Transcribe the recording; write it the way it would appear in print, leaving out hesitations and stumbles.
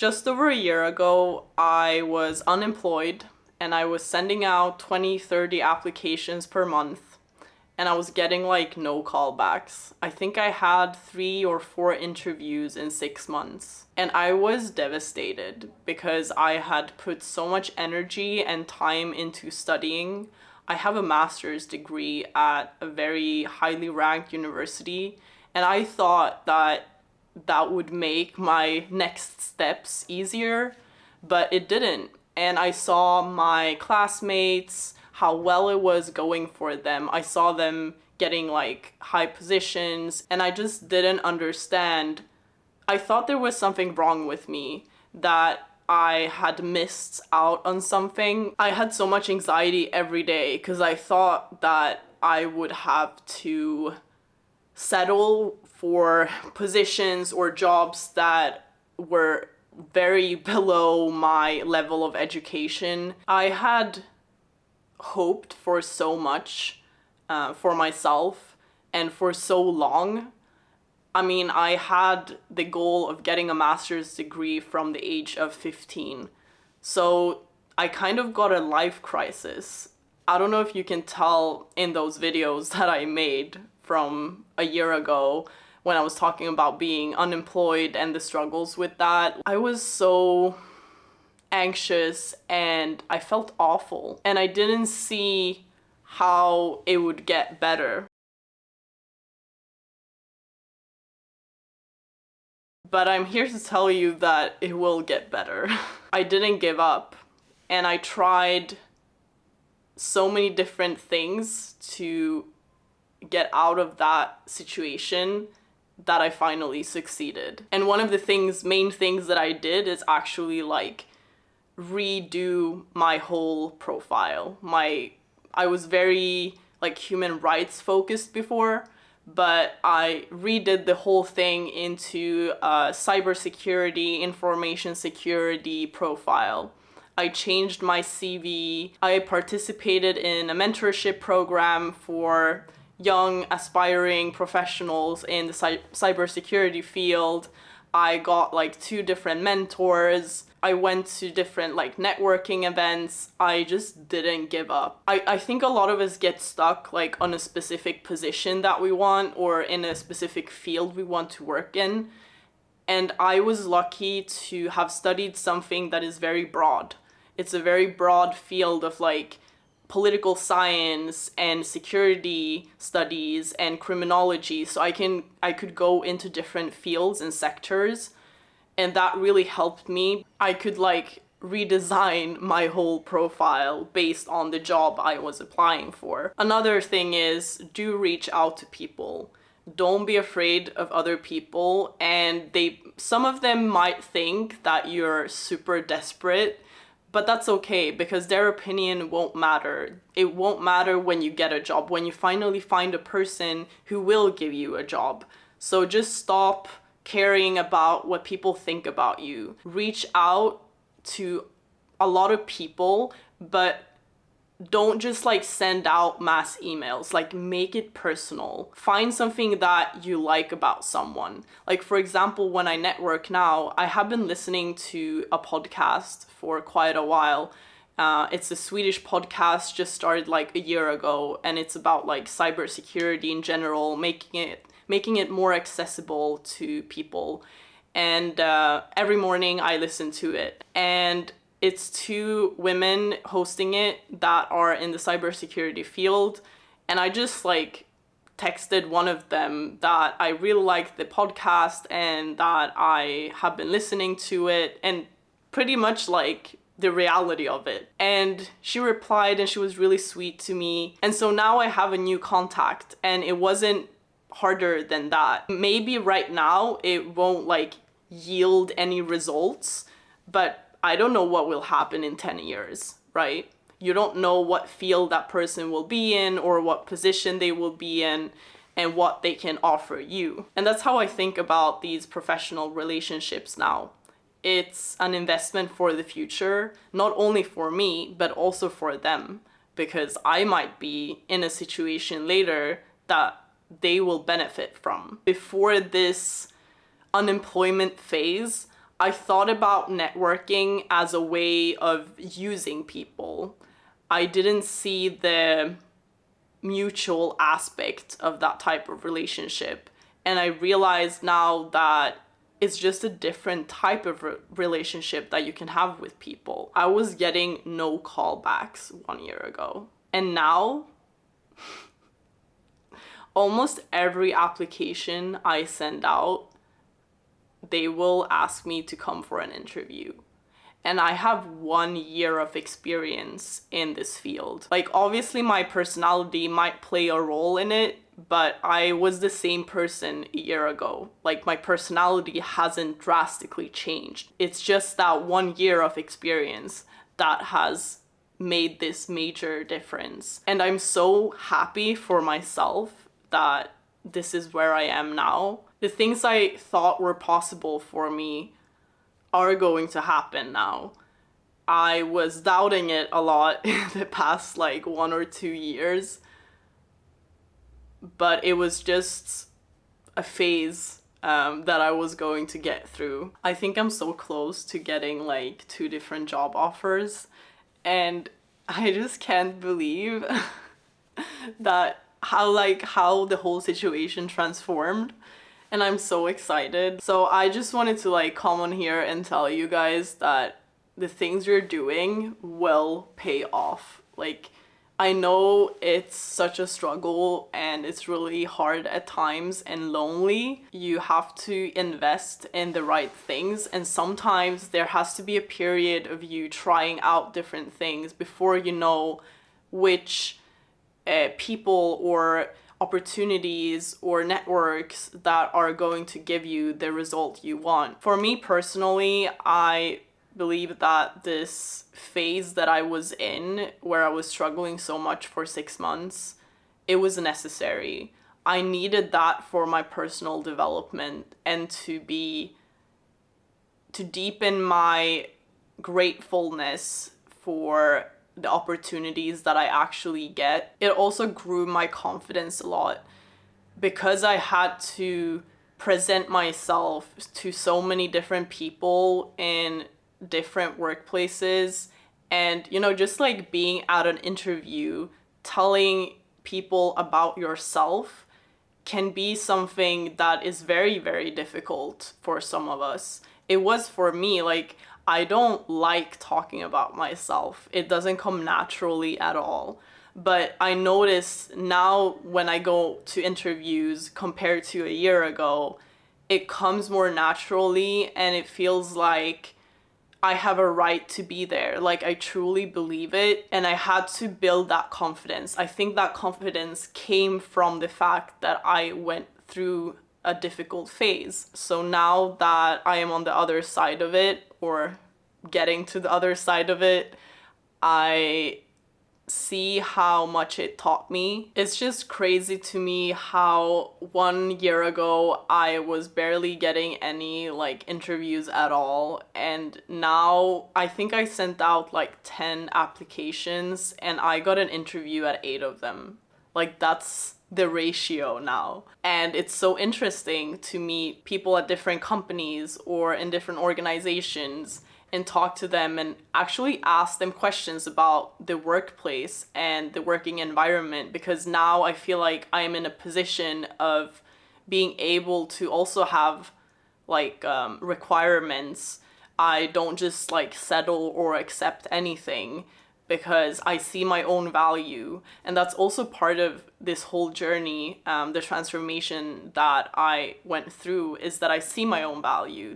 Just over a year ago, I was unemployed and I was sending out 20, 30 applications per month and I was getting like no callbacks. I think I had 3 or 4 interviews in 6 months. And I was devastated because I had put so much energy and time into studying. I have a master's degree at a very highly ranked university, and I thought that that would make my next steps easier, but it didn't. And I saw my classmates, how well it was going for them. I saw them getting like high positions, and I just didn't understand. I thought there was something wrong with me, that I had missed out on something. I had so much anxiety every day because I thought that I would have to settle for positions or jobs that were very below my level of education. I had hoped for so much for myself and for so long. I mean, I had the goal of getting a master's degree from the age of 15. So I kind of got a life crisis. I don't know if you can tell in those videos that I made from a year ago when I was talking about being unemployed and the struggles with that. I was so anxious and I felt awful, and I didn't see how it would get better. But I'm here to tell you that it will get better. I didn't give up, and I tried so many different things to get out of that situation that I finally succeeded. And one of the main things that I did is actually like redo my whole profile. I was very like human rights focused before, but I redid the whole thing into a cybersecurity, information security profile. I changed my CV. I participated in a mentorship program for young aspiring professionals in the cybersecurity field. I got like 2 different mentors. I went to different like networking events. I just didn't give up. I think a lot of us get stuck like on a specific position that we want or in a specific field we want to work in. And I was lucky to have studied something that is very broad. It's a very broad field of like political science and security studies and criminology. So I could go into different fields and sectors, and that really helped me. I could like redesign my whole profile based on the job I was applying for. Another thing is, do reach out to people. Don't be afraid of other people, and some of them might think that you're super desperate, but that's okay because their opinion won't matter. It won't matter when you get a job, when you finally find a person who will give you a job. So just stop caring about what people think about you. Reach out to a lot of people, but don't just like send out mass emails. Like, make it personal. Find something that you like about someone. Like, for example, when I network now, I have been listening to a podcast for quite a while. It's a Swedish podcast, just started like a year ago, and it's about like cybersecurity in general, making it more accessible to people. And every morning I listen to it, and it's 2 women hosting it that are in the cybersecurity field. And I just like texted one of them that I really liked the podcast and that I have been listening to it and pretty much like the reality of it. And she replied, and she was really sweet to me. And so now I have a new contact, and it wasn't harder than that. Maybe right now it won't like yield any results, but I don't know what will happen in 10 years, right? You don't know what field that person will be in or what position they will be in and what they can offer you. And that's how I think about these professional relationships now. It's an investment for the future, not only for me, but also for them, because I might be in a situation later that they will benefit from. Before this unemployment phase, I thought about networking as a way of using people. I didn't see the mutual aspect of that type of relationship. And I realize now that it's just a different type of relationship that you can have with people. I was getting no callbacks 1 year ago. And now, almost every application I send out, they will ask me to come for an interview. And I have 1 year of experience in this field. Like, obviously my personality might play a role in it, but I was the same person a year ago. Like, my personality hasn't drastically changed. It's just that 1 year of experience that has made this major difference. And I'm so happy for myself that this is where I am now. The things I thought were possible for me are going to happen now. I was doubting it a lot in the past 1 or 2 years, but it was just a phase that I was going to get through. I think I'm so close to getting 2 different job offers, and I just can't believe that how the whole situation transformed. And I'm so excited. So I just wanted to come on here and tell you guys that the things you're doing will pay off. I know it's such a struggle and it's really hard at times and lonely. You have to invest in the right things, and sometimes there has to be a period of you trying out different things before you know which people or opportunities or networks that are going to give you the result you want. For me personally, I believe that this phase that I was in, where I was struggling so much for 6 months, it was necessary. I needed that for my personal development and to deepen my gratefulness for the opportunities that I actually get. It also grew my confidence a lot because I had to present myself to so many different people in different workplaces, and just being at an interview, telling people about yourself can be something that is very, very difficult for some of us. It was for me. I don't like talking about myself. It doesn't come naturally at all. But I notice now when I go to interviews compared to a year ago, it comes more naturally and it feels like I have a right to be there. I truly believe it, and I had to build that confidence. I think that confidence came from the fact that I went through a difficult phase. So now that I am on the other side of it, or getting to the other side of it, I see how much it taught me. It's just crazy to me how 1 year ago I was barely getting any interviews at all, and now I think I sent out 10 applications and I got an interview at 8 of them. That's the ratio now. And it's so interesting to meet people at different companies or in different organizations and talk to them and actually ask them questions about the workplace and the working environment, because now I feel like I'm in a position of being able to also have requirements. I don't just settle or accept anything, because I see my own value. And that's also part of this whole journey, the transformation that I went through, is that I see my own value.